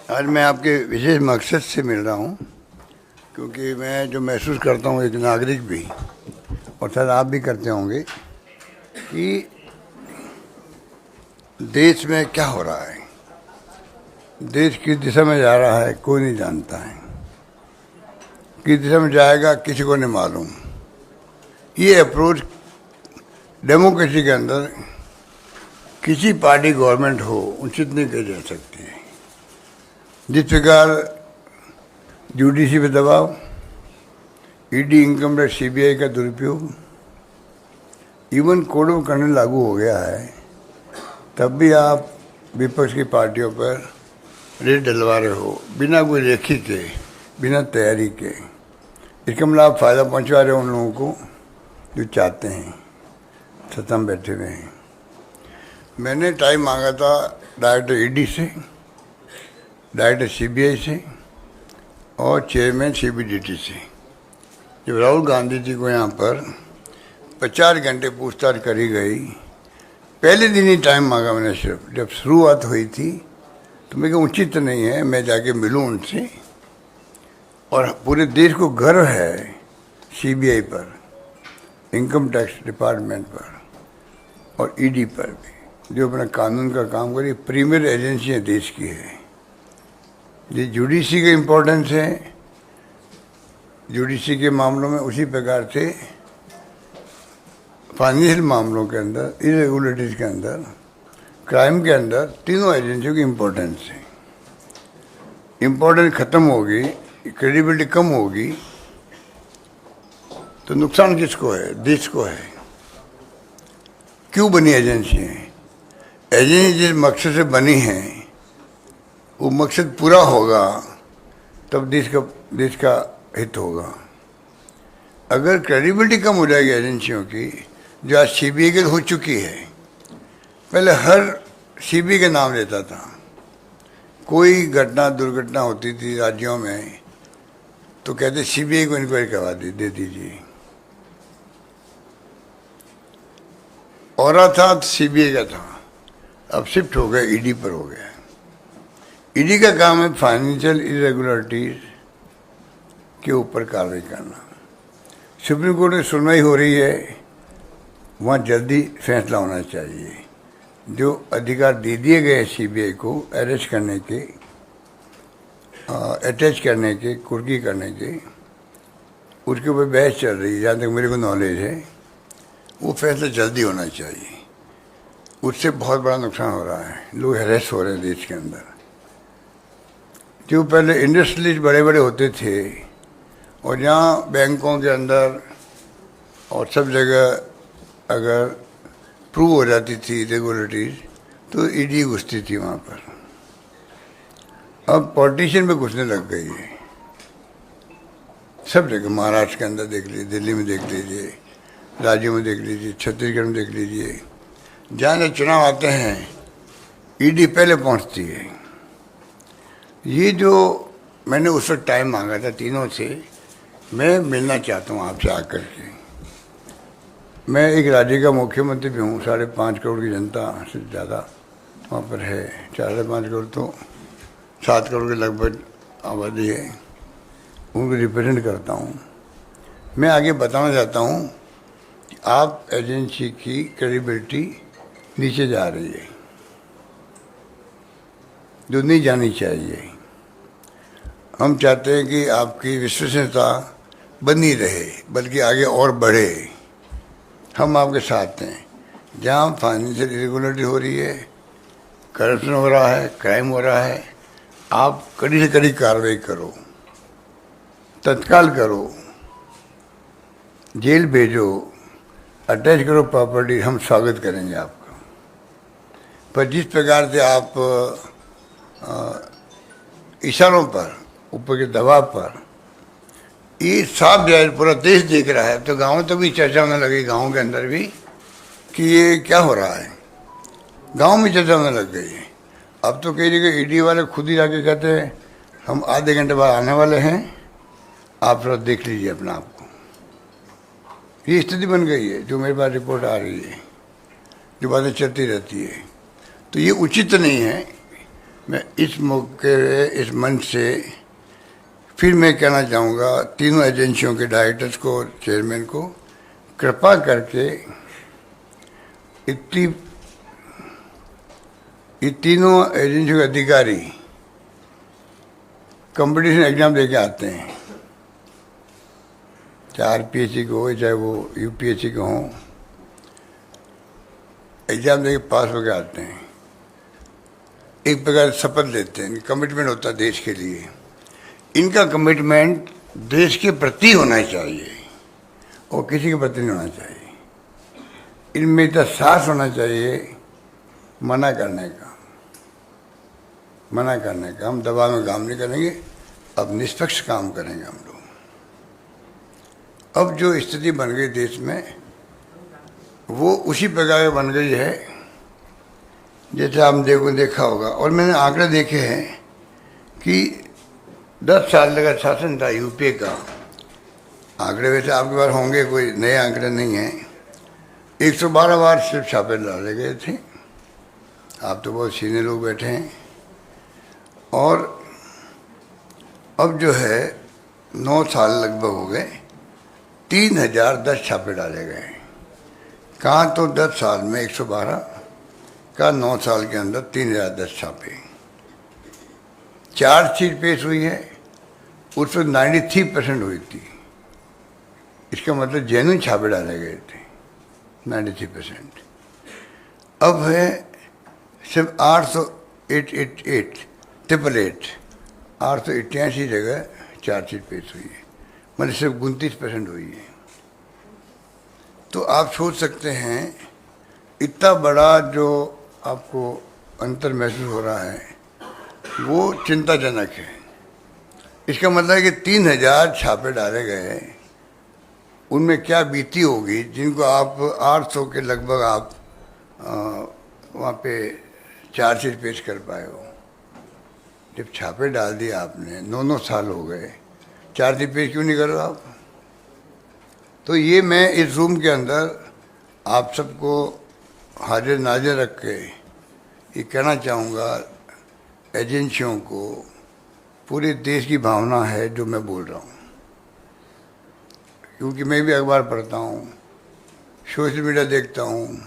आज मैं आपके विशेष मकसद से मिल रहा हूँ, क्योंकि मैं जो महसूस करता हूँ एक नागरिक भी, और शायद आप भी करते होंगे, कि देश में क्या हो रहा है, देश किस दिशा में जा रहा है कोई नहीं जानता है, किस दिशा में जाएगा किसी को नहीं मालूम। ये अप्रोच डेमोक्रेसी के अंदर किसी पार्टी गवर्नमेंट हो उचित नहीं कही जा सकती है। जिस प्रकार यूडीसी पे दबाव, ईडी, इनकम टैक्स, सीबीआई का दुरुपयोग, इवन कोड ऑफ कंडक्ट लागू हो गया है, तब भी आप विपक्ष की पार्टियों पर रेट डलवा रहे हो बिना कोई रेखी के, बिना तैयारी के। इसका मतलब आप फ़ायदा पहुंचा रहे हो उन लोगों को जो चाहते हैं, सत्ता में बैठे हुए हैं। मैंने टाइम मांगा था डायरेक्टर ईडी से, डायरेक्टर सीबीआई से और चेयरमैन सीबीडीटी से। जब राहुल गांधी जी को यहाँ पर 50 घंटे पूछताछ करी गई, पहले दिन ही टाइम मांगा मैंने सिर्फ। जब शुरुआत हुई थी तो मैं उचित नहीं है मैं जाके मिलूँ उनसे, और पूरे देश को गर्व है सीबीआई पर, इनकम टैक्स डिपार्टमेंट पर और ईडी पर भी, जो अपना कानून का काम करी। प्रीमियर एजेंसियाँ देश की है। ये जुडिशरी का इम्पोर्टेंस है, जुडिशरी के मामलों में उसी प्रकार से फाइनेंशियल मामलों के अंदर, इरेगुलरिटीज के अंदर, क्राइम के अंदर तीनों एजेंसियों की इम्पोर्टेंस है। इम्पोर्टेंस खत्म होगी, क्रेडिबिलिटी कम होगी, तो नुकसान किसको है? देश को है। क्यों बनी एजेंसी है? एजेंसी जिस मकसद से बनी है वो मकसद पूरा होगा तब देश का हित होगा। अगर क्रेडिबिलिटी कम हो जाएगी एजेंसियों की, जो आज सीबीआई की हो चुकी है, पहले हर सीबीआई का नाम लेता था। कोई घटना दुर्घटना होती थी राज्यों में तो कहते सीबीआई को इंक्वायरी करवा दे दीजिए। और था तो सीबीआई का था, अब शिफ्ट हो गया ईडी पर हो गया। ईडी का काम है फाइनेंशियल इरेगुलरिटीज के ऊपर कार्रवाई करना। सुप्रीम कोर्ट में सुनवाई हो रही है, वहाँ जल्दी फैसला होना चाहिए। जो अधिकार दे दिए गए सीबीआई को अरेस्ट करने के, अटैच करने के, कुर्की करने के, उसके ऊपर बहस चल रही है। जहाँ तक मेरे को नॉलेज है वो फैसला जल्दी होना चाहिए। उससे बहुत बड़ा नुकसान हो रहा है, लोग हैरेस हो रहे हैं देश के अंदर। जो पहले इंडस्ट्रियलिस्ट बड़े बड़े होते थे और जहाँ बैंकों के अंदर और सब जगह अगर प्रूव हो जाती थी रेगुलरिटीज तो ईडी घुसती थी वहाँ पर। अब पॉलिटिशियन में घुसने लग गई है सब जगह। महाराष्ट्र के अंदर देख लीजिए, दिल्ली में देख लीजिए, राज्यों में देख लीजिए, छत्तीसगढ़ में देख लीजिए, जहाँ जहाँ चुनाव आते हैं ईडी पहले पहुँचती है। ये जो मैंने उस वक्त टाइम मांगा था तीनों से, मैं मिलना चाहता हूँ आपसे आकर के। मैं एक राज्य का मुख्यमंत्री भी हूँ, 5.5 करोड़ की जनता से ज़्यादा वहाँ पर है। 4.5 करोड़ तो 7 करोड़ के लगभग आबादी है, उनको रिप्रेजेंट करता हूँ। मैं आगे बताना चाहता हूँ कि आप एजेंसी की क्रेडिबिलिटी नीचे जा रही है, जो नहीं जानी चाहिए। हम चाहते हैं कि आपकी विश्वसनीयता बनी रहे, बल्कि आगे और बढ़े। हम आपके साथ हैं। जहाँ फाइनेंशियल इरेगुलरिटी हो रही है, करप्शन हो रहा है, क्राइम हो रहा है, आप कड़ी से कड़ी कार्रवाई करो, तत्काल करो, जेल भेजो, अटैच करो प्रॉपर्टी, हम स्वागत करेंगे आपका। पर जिस प्रकार से आप इशारों पर, ऊपर के दबाव पर, ये साफ जाहिर पूरा देश देख रहा है। तो गाँव तो भी चर्चा होने लगी, गाँव के अंदर भी, कि ये क्या हो रहा है। गांव में चर्चा होने लग गई है। अब तो कई जगह ईडी वाले खुद ही जाके कहते हैं हम आधे घंटे बाद आने वाले हैं, आप थोड़ा देख लीजिए अपना आप को। ये स्थिति बन गई है जो मेरे पास रिपोर्ट आ रही है, जो बातें चलती रहती है। तो ये उचित नहीं है मैं इस मौके, इस मंच से फिर मैं कहना चाहूँगा तीनों एजेंसियों के डायरेक्टर्स को, चेयरमैन को, कृपा करके ये तीनों एजेंसियों के अधिकारी कंपटीशन एग्जाम देके आते हैं, चाहे आरपीएससी को हो चाहे वो यूपीएससी को हो, एग्जाम देके पास होके आते हैं। एक प्रकार शपथ लेते हैं, कमिटमेंट होता है देश के लिए। इनका कमिटमेंट देश के प्रति होना चाहिए और किसी के प्रति नहीं होना चाहिए। इनमें इतना साहस होना चाहिए मना करने का। हम दबाव में काम नहीं करेंगे, अब निष्पक्ष काम करेंगे हम लोग। अब जो स्थिति बन गई देश में वो उसी प्रकार की बन गई है जैसे आप देखा होगा। और मैंने आंकड़े देखे हैं कि 10 साल लगा शासन था यूपीए का। आंकड़े वैसे आपके पास होंगे, कोई नए आंकड़े नहीं हैं। 112 बार सिर्फ छापे डाले गए थे। आप तो बहुत सीनियर लोग बैठे हैं। और अब जो है 9 साल लगभग हो गए, 3010 छापे डाले गए। कहाँ तो 10 साल में 112 का 9 साल के अंदर 3010 छापे। चार्जशीट पेश हुई है, उसमें 93% हुई थी। इसका मतलब जेन्युइन छापे डाले गए थे 93%। अब है सिर्फ 888 जगह चार्जशीट पेश हुई है, मतलब सिर्फ 29% हुई है। तो आप सोच सकते हैं इतना बड़ा जो आपको अंतर महसूस हो रहा है वो चिंताजनक है। इसका मतलब है कि 3000 छापे डाले गए, उनमें क्या बीती होगी जिनको आप 800 के लगभग आप वहाँ पे चार्जशीट पेश कर पाए हो। जब छापे डाल दिए आपने, 9 साल हो गए, चार्जशीट पेश क्यों नहीं कर रहे आप? तो ये मैं इस रूम के अंदर आप सबको हाजिर नाजिर रख के ये कहना चाहूँगा, एजेंसियों को, पूरे देश की भावना है जो मैं बोल रहा हूँ। क्योंकि मैं भी अखबार पढ़ता हूँ, सोशल मीडिया देखता हूँ,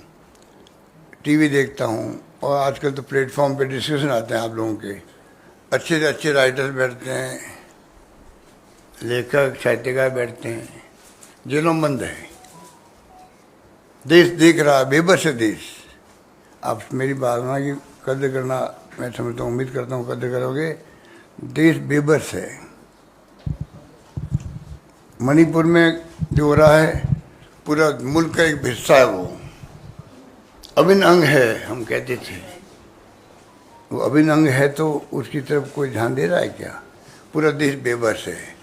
टीवी देखता हूँ, और आजकल तो प्लेटफॉर्म पे डिस्कशन आते हैं आप लोगों के। अच्छे से अच्छे राइटर्स बैठते हैं, लेखक साहित्यकार बैठते हैं। जेलों बंद है, देश देख रहा है, बेबस है देश। आप मेरी भावना की कदर करना, मैं समझता हूँ, उम्मीद करता हूँ कदर करोगे। देश बेबस है। मणिपुर में जो हो रहा है, पूरा मुल्क का एक हिस्सा है, वो अभिन्न अंग है, हम कहते थे। वो अभिन्न अंग है तो उसकी तरफ कोई ध्यान दे रहा है क्या? पूरा देश बेबस है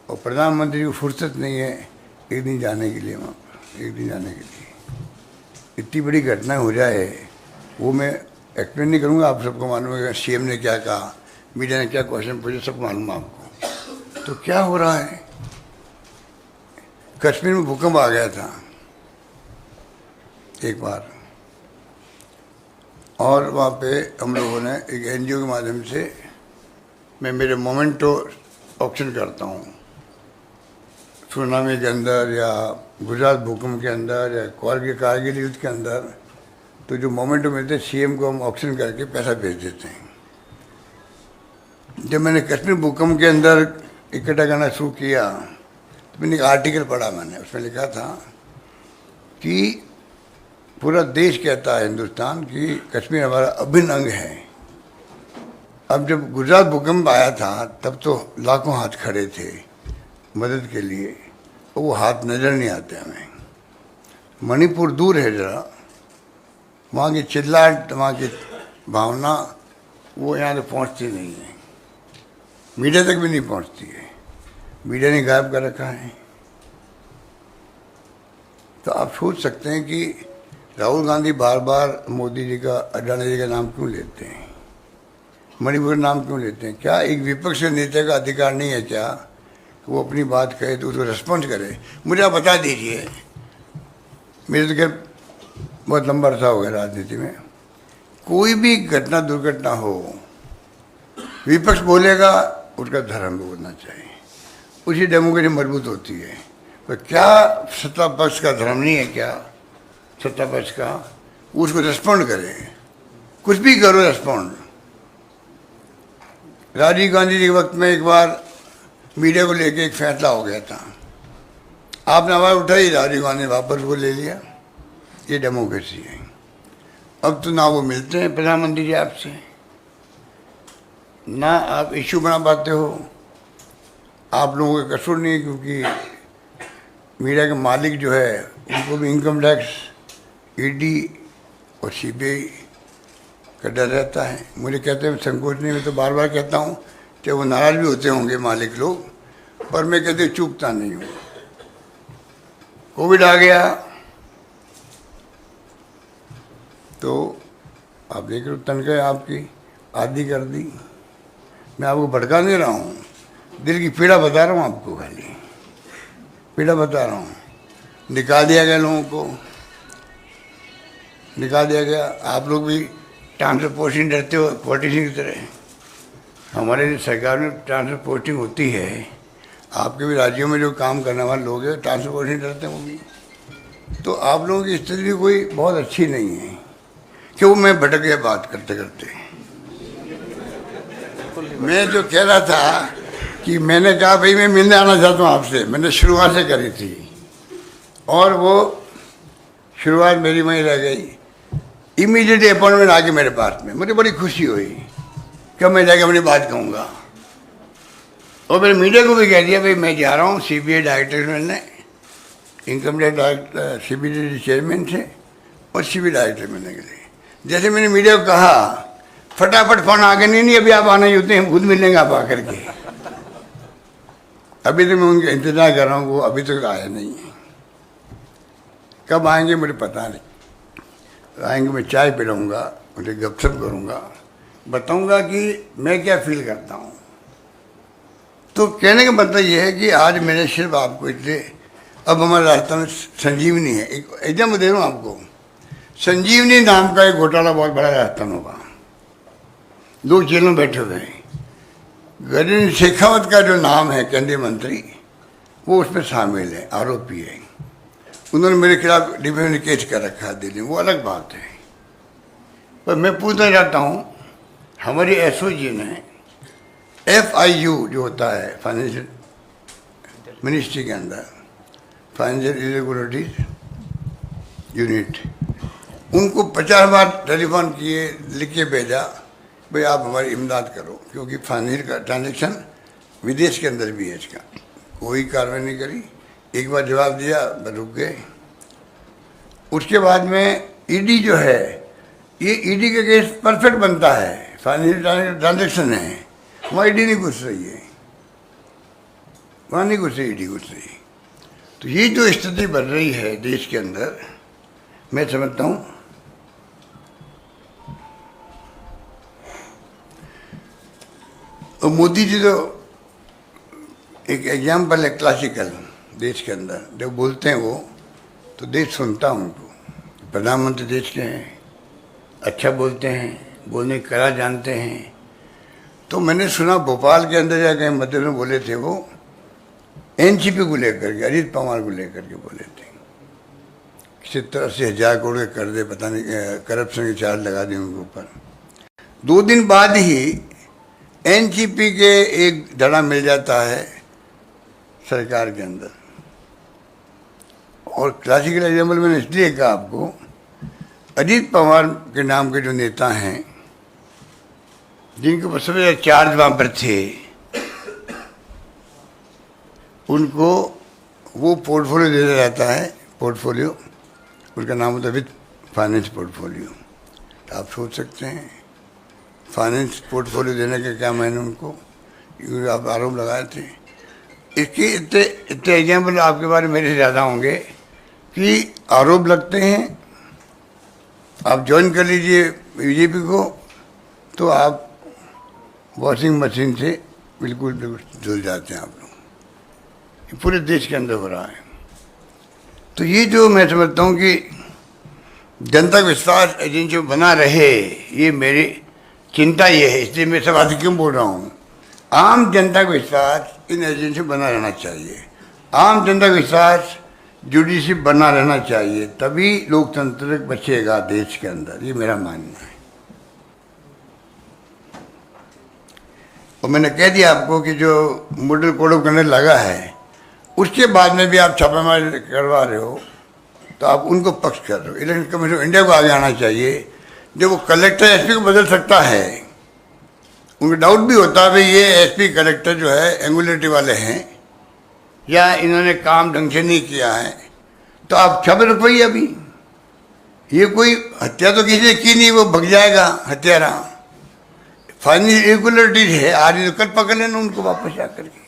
और प्रधानमंत्री को फुर्सत नहीं है एक दिन जाने के लिए वहाँ पर, एक दिन जाने के लिए। इतनी बड़ी घटना हो जाए वो मैं एक्सप्लेन नहीं करूँगा, आप सबको मालूम है। सीएम ने क्या कहा, मीडिया ने क्या क्वेश्चन पूछे, सब मालूम है आपको। तो क्या हो रहा है? कश्मीर में भूकंप आ गया था एक बार, और वहाँ पे हम लोगों ने एक एनजीओ के माध्यम से, मैं मेरे मोमेंटो ऑक्शन करता हूँ, सुनामी के अंदर या गुजरात भूकंप के अंदर या कारगिल युद्ध के अंदर, तो जो मोमेंटो मिलते हैं सीएम को हम ऑक्शन करके पैसा भेज देते हैं। जब मैंने कश्मीर भूकंप के अंदर इकट्ठा करना शुरू किया तो मैंने एक आर्टिकल पढ़ा, मैंने उसमें लिखा था कि पूरा देश कहता है हिंदुस्तान कि कश्मीर हमारा अभिन्न अंग है। अब जब गुजरात भूकंप आया था तब तो लाखों हाथ खड़े थे मदद के लिए, और वो हाथ नज़र नहीं आते हमें। मणिपुर दूर है ज़रा, वहाँ की चिल्लाहट, वहाँ की भावना वो यहाँ तक पहुँचती नहीं है, मीडिया तक भी नहीं पहुँचती है। मीडिया ने गायब कर रखा है। तो आप सोच सकते हैं कि राहुल गांधी बार बार मोदी जी का, अडानी जी का नाम क्यों लेते हैं, मणिपुर का नाम क्यों लेते हैं? क्या एक विपक्ष के नेता का अधिकार नहीं है क्या वो अपनी बात कहे तो उसको रिस्पॉन्स करे? मुझे आप बता दीजिए, मेरे तो क्या बहुत लंबा अर्सा हो गया राजनीति में, कोई भी घटना दुर्घटना हो, विपक्ष बोलेगा उसका धर्म भी होना चाहिए, उसी डेमोक्रेसी मजबूत होती है। पर क्या सत्ता पक्ष का धर्म नहीं है क्या? सत्ता पक्ष का उसको रेस्पॉन्ड करे, कुछ भी करो रेस्पॉन्ड। राजीव गांधी जी के वक्त में एक बार मीडिया को लेके एक फैसला हो गया था, आपने आवाज़ उठाई, राजीव गांधी ने वापस वो ले लिया। ये डेमोक्रेसी है। अब तो ना वो मिलते हैं प्रधानमंत्री जी आपसे, ना आप इश्यू बना पाते हो। आप लोगों का कसूर नहीं है, क्योंकि मीडिया के मालिक जो है उनको भी इनकम टैक्स, ईडी और सीबीआई का डर रहता है। मुझे कहते हैं संकोच नहीं, मैं तो बार बार कहता हूँ, चाहे वो नाराज भी होते होंगे मालिक लोग, पर मैं कहते चूकता नहीं हूँ। कोविड आ गया तो आप देख रहे हो तनख्वाह आपकी आधी कर दी। मैं आपको भड़का नहीं रहा हूँ, दिल की पीड़ा बता रहा हूँ आपको, खाली पीड़ा बता रहा हूँ। निकाल दिया गया लोगों को, निकाल दिया गया। आप लोग भी ट्रांसफर पोस्टिंग डरते हो पॉलिटिशियन की तरह। हमारे सरकार में ट्रांसफर पोस्टिंग होती है, आपके भी राज्यों में जो काम करने वाले लोग हैं ट्रांसफर पोस्टिंग डरते हैं वो भी। तो आप लोगों की स्थिति भी कोई बहुत अच्छी नहीं है। क्यों मैं भटक गया बात करते करते। मैं जो कह रहा था कि मैंने कहा भाई मैं मिलने आना चाहता हूँ आपसे, मैंने शुरुआत से करी थी और वो शुरुआत मेरी वहीं रह गई। इमीडिएटली अपॉइंटमेंट आ गई मेरे पास में, मुझे बड़ी खुशी हुई कि मैं जाके अपनी बात कहूँगा। और मैंने मीडिया को भी कह दिया भाई मैं जा रहा हूँ सीबीआई डायरेक्टर से मिलने, income tax director CBI chairman से और सीबीआई डायरेक्टर मिलने के लिए। जैसे मैंने मीडिया को कहा, फटाफट फोन आ गया, नहीं अभी आप आना ही होते हैं, हम खुद मिलेंगे आप आकर के। अभी तो मैं उनका इंतजार कर रहा हूँ, वो अभी तक आया नहीं है। कब आएंगे मुझे पता नहीं। आएंगे, मैं चाय पिलाऊंगा, उनसे गपशप करूँगा, बताऊँगा कि मैं क्या फील करता हूँ। तो कहने का मतलब ये है कि आज मैंने सिर्फ आपको इसलिए, अब हमारे राजस्थान में संजीवनी है, एक एग्जाम्पल दे रहा हूँ आपको। संजीवनी नाम का एक घोटाला बहुत बड़ा राजस्थान होगा, लोग जेल में बैठे हुए हैं। गजेंद्र शेखावत का जो नाम है केंद्रीय मंत्री, वो उसमें शामिल है, आरोपी है। उन्होंने मेरे खिलाफ डिफेमेशन केस कर रखा है दिल्ली में, वो अलग बात है। पर मैं पूछना चाहता हूँ, हमारी एसओजी ने FIU जो होता है फाइनेंशियल मिनिस्ट्री के अंदर, फाइनेंशियल इरेगुलरिटीज यूनिट, उनको 50 बार टेलीफोन किए, लिख के भेजा भाई आप हमारी इमदाद करो, क्योंकि फाइनेंशियल का ट्रांजेक्शन विदेश के अंदर भी है इसका। कोई कार्रवाई नहीं करी। एक बार जवाब दिया, रुक गए। उसके बाद में ईडी जो है, ये ईडी का केस परफेक्ट बनता है, फाइनेंशियल ट्रांजेक्शन है, वहाँ ईडी नहीं घुस रही है, वहाँ नहीं घुस रही ईडी घुस रही। तो ये जो स्थिति बन रही है देश के अंदर, मैं समझता हूँ तो मोदी जी तो एक एग्जाम्पल है क्लासिकल देश के अंदर। जब बोलते हैं वो तो देश सुनता हूँ उनको। प्रधानमंत्री देश के हैं, अच्छा बोलते हैं, बोलने की कला जानते हैं। तो मैंने सुना भोपाल के अंदर जाकर मध्य में बोले थे वो, एनसीपी को लेकर के, अजीत पवार को लेकर के बोले थे, 70-80 हज़ार करोड़ के कर्जे, पता नहीं करप्शन के चार्ज लगा दिए उनके ऊपर। 2 दिन बाद ही एनसीपी के एक धड़ा मिल जाता है सरकार के अंदर। और क्लासिकल एग्जाम्पल मैंने इसलिए कहा आपको, अजीत पवार के नाम के जो नेता हैं, जिनके ऊपर सबसे ज़्यादा चार्ज वहाँ पर थे, उनको वो पोर्टफोलियो देता रहता है। पोर्टफोलियो उसका नाम होता है विद फाइनेंस पोर्टफोलियो। तो आप सोच सकते हैं फाइनेंस पोर्टफोलियो देने के क्या मैंने उनको, क्योंकि आप आरोप लगाए थे। इसके इतने एग्जाम्पल आपके बारे में मेरे से ज़्यादा होंगे कि आरोप लगते हैं। आप ज्वाइन कर लीजिए बीजेपी को तो आप वॉशिंग मशीन से बिल्कुल धुल जाते हैं आप लोग। ये पूरे देश के अंदर हो रहा है। तो ये जो मैं समझता हूँ कि जनता का विश्वास एजेंसी बना रहे, ये मेरी चिंता ये है, इसलिए मैं सब बात क्यों बोल रहा हूँ, आम जनता को विश्वास इन एजेंसी बना रहना चाहिए, आम जनता का विश्वास जुडिशरी बना रहना चाहिए, तभी लोकतंत्र बचेगा देश के अंदर, ये मेरा मानना है। और मैंने कह दिया आपको कि जो मॉडल कोड ऑफ कंडक्ट लगा है, उसके बाद में भी आप छापेमारी करवा रहे हो, तो आप उनको पक्ष कर रहे हो। इलेक्शन कमीशन ऑफ इंडिया को आगे आना चाहिए, जब वो कलेक्टर एसपी को बदल सकता है, उनको डाउट भी होता है भाई ये एसपी कलेक्टर जो है एंगुलरिटी वाले हैं या इन्होंने काम ढंग से नहीं किया है, तो आप छापे रखवाइए। अभी ये कोई हत्या तो किसी ने की नहीं, वो भग जाएगा हत्यारा, फाइनल इरेगुलरिटीज है, आज तो कल पकड़ लेना उनको वापस आकर के,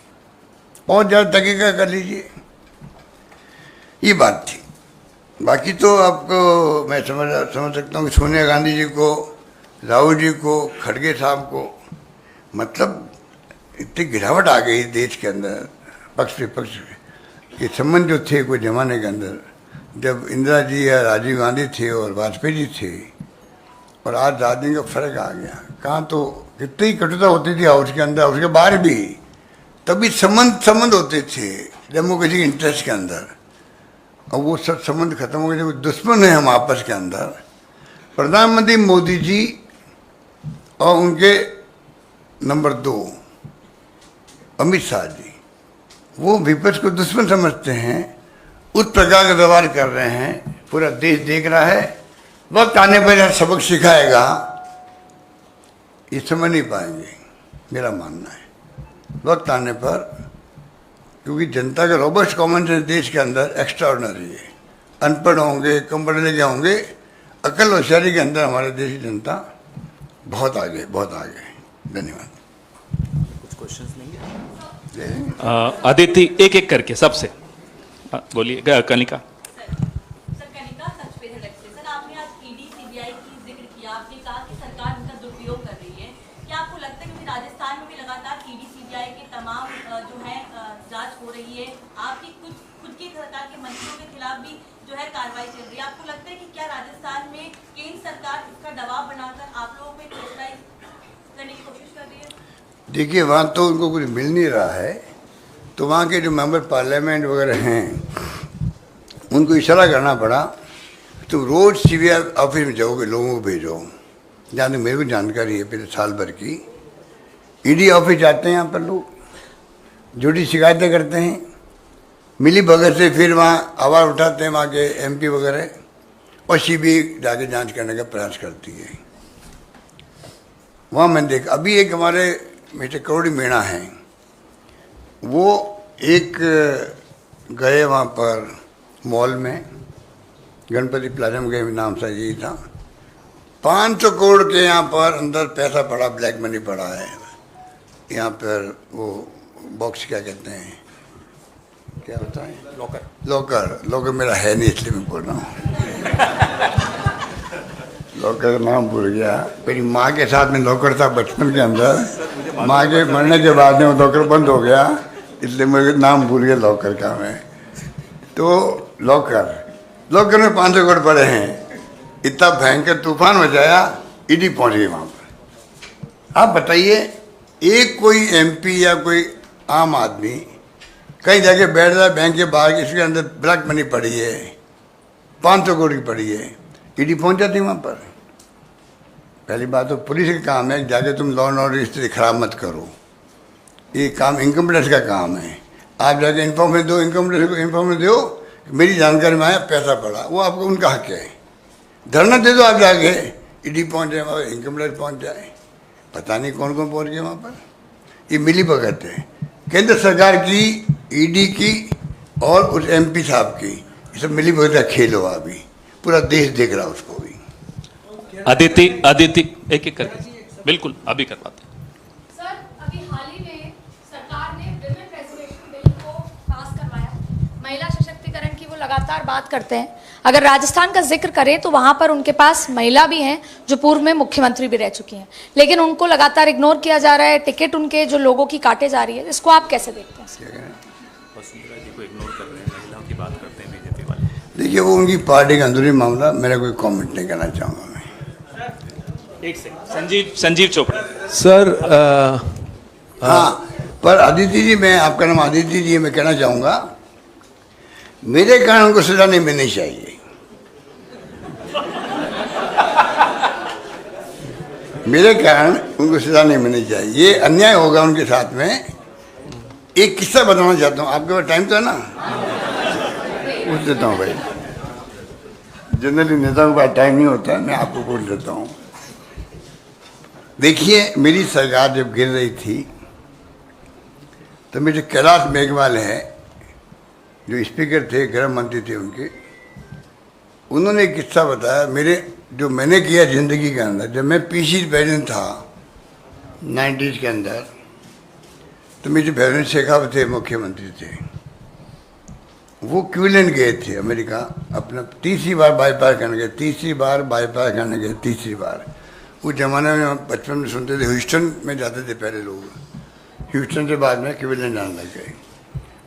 और ज़्यादा तकीका कर लीजिए, ये बात थी। बाकी तो आपको मैं समझ सकता हूँ कि सोनिया गांधी जी को, राहुल जी को, खड़गे साहब को, मतलब इतनी गिरावट आ गई देश के अंदर पक्ष विपक्ष के संबंध जो थे कोई जमाने के अंदर, जब इंदिरा जी या राजीव गांधी थे और वाजपेयी जी थे, और आज राजनीति का फर्क आ गया। कहाँ तो कितनी कटुता होती थी हाउस के अंदर, उसके बाहर भी, तभी संबंध होते थे डेमोक्रेसी के इंटरेस्ट के अंदर, और वो सब संबंध खत्म हो गए, दुश्मन है हम आपस के अंदर। प्रधानमंत्री मोदी जी और उनके नंबर 2 अमित शाह जी, वो विपक्ष को दुश्मन समझते हैं, उस प्रकार का व्यवहार कर रहे हैं, पूरा देश देख रहा है। वक्त आने पर यह सबक सिखाएगा, ये समझ नहीं पाएंगे, मेरा मानना है। वक्त आने पर, क्योंकि जनता का रोबस्ट कॉमन सेंस देश के अंदर एक्स्ट्रा ऑर्डिनरी है, अनपढ़ होंगे, कम पढ़े लिखे होंगे, अकल होशियारी के अंदर हमारे देश की जनता बहुत आगे, बहुत आगे। धन्यवाद। कुछ क्वेश्चंस लेंगे अदिति, एक एक करके सबसे बोलिए। कनिका। कार्रवाई चल रही है, आपको लगता है कि क्या राजस्थान में केंद्र सरकार इसका दबाव बनाकर आप लोगों पे प्रेशराइज करने की कोशिश कर रही है? देखिए, वहाँ तो उनको कुछ मिल नहीं रहा है, तो वहाँ के जो मेंबर पार्लियामेंट वगैरह हैं उनको इशारा करना पड़ा, तो रोज़ सीबीआई ऑफिस में जाओगे, लोगों को भेजो। जहाँ तक मेरे को जानकारी है, पिछले साल भर की ईडी ऑफिस जाते हैं यहाँ पर लोग, जुड़ी शिकायतें करते हैं, मिली भगत से फिर वहाँ आवाज़ उठाते हैं वहाँ के एमपी वगैरह, और सीबीआई जाके जांच करने का प्रयास करती है। वहाँ मैंने देखा, अभी एक हमारे मिस्टर करोड़ी मीणा हैं, वो एक गए वहाँ पर मॉल में, गणपति प्लाजा में गए, नाम सा यही था, 500 करोड़ के यहाँ पर अंदर पैसा पड़ा, ब्लैक मनी पड़ा है यहाँ पर। वो बॉक्स क्या कहते हैं, क्या बताएं, लॉकर मेरा है नहीं, इसलिए मैं बोल रहा हूँ। लॉकर का नाम भूल गया। मेरी माँ के साथ में लॉकर था बचपन के अंदर, माँ के मरने के बाद में वो लॉकर बंद हो गया, इसलिए मेरे नाम भूल गया लॉकर का मैं। तो लॉकर में 500 करोड़ पड़े हैं, इतना भयंकर तूफान मचाया, ईडी पहुँच गई वहाँ पर। आप बताइए, एक कोई एमपी या कोई आम आदमी कहीं जाके बैठ जाए बैंक के बाहर, इसके अंदर ब्लैक मनी पड़ी है, 500 करोड़ की पड़ी है, ईडी पहुंच जाती वहाँ पर। पहली बात तो पुलिस का काम है, जाके तुम लॉ एंड ऑर्डर स्थिति खराब मत करो, ये काम इनकम टैक्स का काम है। आप जाके इन्फॉर्मेशन दो, इनकम टैक्स को इन्फॉर्मेशन दो, मेरी जानकारी में आया पैसा पड़ा, वो आपको उनका हक है। धरना दे दो आप जाके, ईडी पहुँच जाए वहाँ, इनकम टैक्स पहुँच जाए, पता नहीं कौन कौन पहुँच गए वहाँ पर। ये मिली भगत है केंद्र सरकार की, ईडी की और उस एमपी साहब की, ये सब मिली भगत का खेल हुआ। अभी पूरा देश देख रहा उसको भी। अदिति एक एक करके, बिल्कुल अभी करवाते हैं। सर, अभी हाल ही में सरकार ने विमेन रिजर्वेशन बिल को पास करवाया, महिला सशक्तिकरण की वो लगातार बात करते हैं। अगर राजस्थान का जिक्र करें तो वहां पर उनके पास महिला भी हैं जो पूर्व में मुख्यमंत्री भी रह चुकी हैं, लेकिन उनको लगातार इग्नोर किया जा रहा है, टिकट उनके जो लोगों की काटे जा रही है, इसको आप कैसे देखते हैं? वसुंधरा जी को इग्नोर कर रहे हैं, महिलाओं की बात करते हैं बीजेपी वाले। देखिए, वो उनकी पार्टी का अंदरूनी मामला, मेरा कोई कमेंट नहीं करना चाहूँगा मैं। एक सेकंड, संजीव चोपड़ा। सर हाँ, पर अदिति जी, मैं आपका नाम अदिति जी, मैं कहना चाहूँगा मेरे कारण उनको सजा नहीं मिलनी चाहिए। मेरे कारण उनको सजा नहीं मिलनी चाहिए, ये अन्याय होगा उनके साथ में। एक किस्सा बताना चाहता हूँ, आपके पास टाइम तो है ना? पूछ देता हूँ भाई, जनरली नेताओं के पास टाइम नहीं होता है, मैं आपको पूछ देता हूँ। देखिए, मेरी सरकार जब गिर रही थी तो मेरे कैलाश मेघवाल है, जो स्पीकर थे, गृह मंत्री थे उनके, उन्होंने एक किस्सा बताया मेरे, जो मैंने किया जिंदगी के अंदर। जब मैं पीसी प्रेसिडेंट था 90s के अंदर, तो मेरे भेरेंद्र शेखावत थे, मुख्यमंत्री थे। वो क्वीलैंड गए थे अमेरिका, अपना तीसरी बार बाईपास करने गए, तीसरी बार बाईपास करने गए, तीसरी बार। उस जमाने में हम बचपन में सुनते थे, ह्यूस्टन में जाते थे पहले लोग, ह्यूस्टन से बाद में क्वीलैंड जाने लग गए।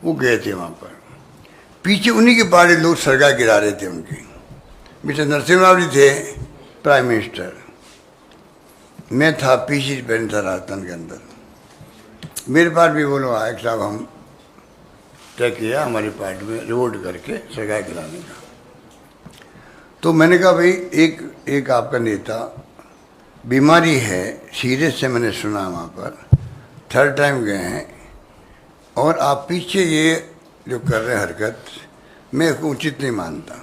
वो गए थे वहाँ पर, पीछे उन्हीं के पार्टी लोग सरकार गिरा रहे थे उनकी। मिस्टर नरसिम्हा राव जी थे प्राइम मिनिस्टर, मैं था पीसी प्रेसिडेंट था राजस्थान के अंदर। मेरे पास भी वो लोग आए, साहब हम तय किया हमारी पार्टी में रिवोल्ट करके सरकार गिराने का। तो मैंने कहा भाई, एक आपका नेता बीमारी है, सीरियस से मैंने सुना वहाँ पर, 3rd टाइम गए हैं, और आप पीछे ये जो कर रहे हैं हरकत, मैं इसको उचित नहीं मानता।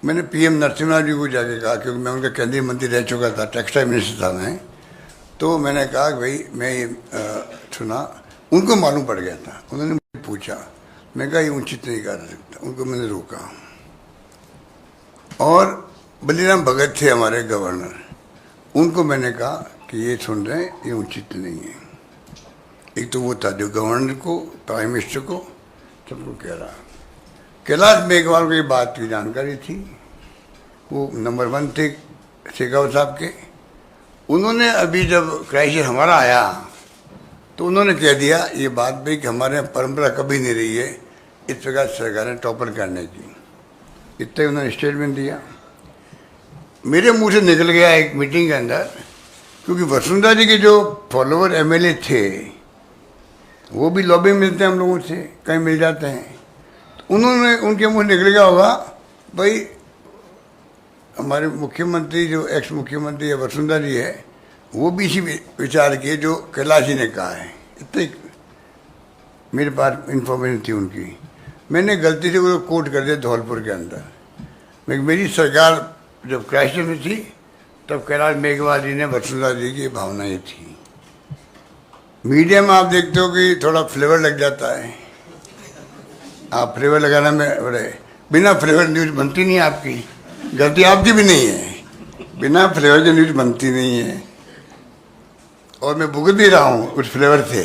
मैंने पीएम नरसिम्हा जी को जाके कहा, क्योंकि मैं उनका केंद्रीय मंत्री रह चुका था, टेक्सटाइल मिनिस्टर था मैं। तो मैंने कहा कि भाई मैं ये सुना, उनको मालूम पड़ गया था। उन्होंने मुझे पूछा, मैं कहा ये उचित नहीं कर सकता, उनको मैंने रोका। और बलीराम भगत थे हमारे गवर्नर, उनको मैंने कहा कि ये सुन रहे हैं, ये उचित नहीं है। एक तो वो था जो गवर्नर को, प्राइम मिनिस्टर को, सबको कह रहा। कैलाश मेघवाल को ये बात की जानकारी थी, वो नंबर 1 थे शेखावत साहब के। उन्होंने अभी जब क्राइसिस हमारा आया तो उन्होंने कह दिया ये बात भी कि हमारे यहाँ परंपरा कभी नहीं रही है इस प्रकार सरकारें टॉपर करने की। इतना ही उन्होंने स्टेटमेंट दिया। मेरे मुंह से निकल गया एक मीटिंग के अंदर, क्योंकि वसुंधरा जी के जो फॉलोअर एमएलए थे वो भी लॉबी मिलते हैं हम लोगों से, कहीं मिल जाते हैं। तो उन्होंने, उनके मुंह निकल गया होगा भाई हमारे मुख्यमंत्री जो एक्स मुख्यमंत्री है वसुंधरा जी है, वो भी इसी विचार के जो कैलाश जी ने कहा है। इतने मेरे पास इंफॉर्मेशन थी उनकी। मैंने गलती से वो कोट कर दिया धौलपुर के अंदर। मेरी सरकार जब क्राइसिस में थी तब कैलाश मेघवाल जी ने वसुंधरा जी की भावनाएं थी। मीडिया में आप देखते हो कि थोड़ा फ्लेवर लग जाता है, आप फ्लेवर लगाना में बड़े, बिना फ्लेवर न्यूज़ बनती नहीं है। आपकी गलती आपकी भी नहीं है, बिना फ्लेवर की न्यूज़ बनती नहीं है। और मैं भुगत भी रहा हूँ उस फ्लेवर से।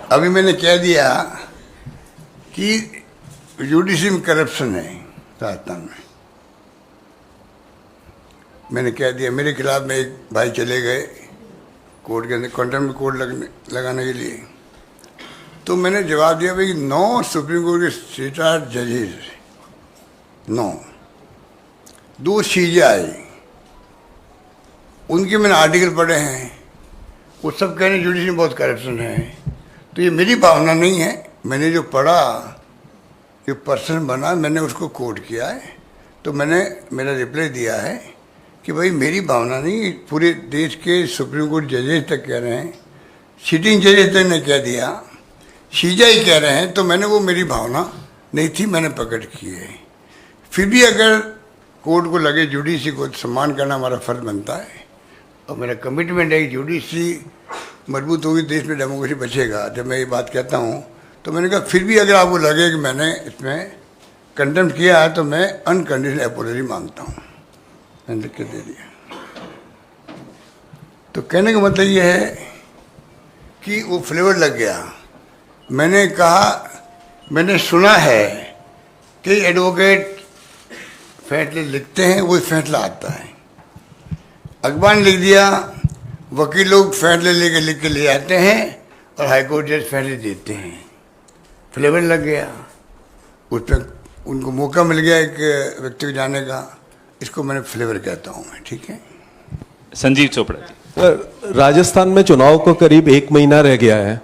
अभी मैंने कह दिया कि जुडिशरी में करप्शन है राजस्थान में। मैंने कह दिया, मेरे खिलाफ में एक भाई चले गए कोर्ट के अंदर कंटेम्प्ट कोर्ट लगाने के लिए। तो मैंने जवाब दिया भाई 9 सुप्रीम कोर्ट के सीटार जजेस, 9, 2 CJI, उनके मैंने आर्टिकल पढ़े हैं, वो सब कह रहे हैं जुडिशरी में बहुत करप्शन है। तो ये मेरी भावना नहीं है, मैंने जो पढ़ा, जो पर्सन बना, मैंने उसको कोट किया है। तो मैंने मेरा रिप्लाई दिया है कि भाई मेरी भावना नहीं, पूरे देश के सुप्रीम कोर्ट जजेस तक कह रहे हैं, सिटिंग जजेस तक ने कह दिया, CJI कह रहे हैं। तो मैंने, वो मेरी भावना नहीं थी, मैंने प्रकट की है। फिर भी अगर कोर्ट को लगे जुडिशरी को सम्मान करना हमारा फर्ज बनता है, और मेरा कमिटमेंट है कि जुडिशरी मजबूत होगी, देश में डेमोक्रेसी बचेगा। जब मैं ये बात कहता हूँ तो मैंने कहा फिर भी अगर आपको लगे कि मैंने इसमें कंटेम्प्ट किया है तो मैं अनकंडीशनल अपॉलॉजी मांगता हूँ, मैंने लिख के दे दिया। तो कहने का मतलब ये है कि वो फ्लेवर लग गया। मैंने कहा, मैंने सुना है कि एडवोकेट फैसले लिखते हैं, वो फैसला आता है। अखबार ने लिख दिया, वकील लोग फैसले लेके लिख के ले आते हैं और हाईकोर्ट जज फैसले देते हैं। फ्लेवर लग गया, उस पर उनको मौका मिल गया एक व्यक्ति को जाने का। इसको मैंने फ्लेवर कहता हूँ मैं, ठीक है। संजीव चोपड़ा जी। राजस्थान में चुनाव को करीब 1 महीना रह गया है।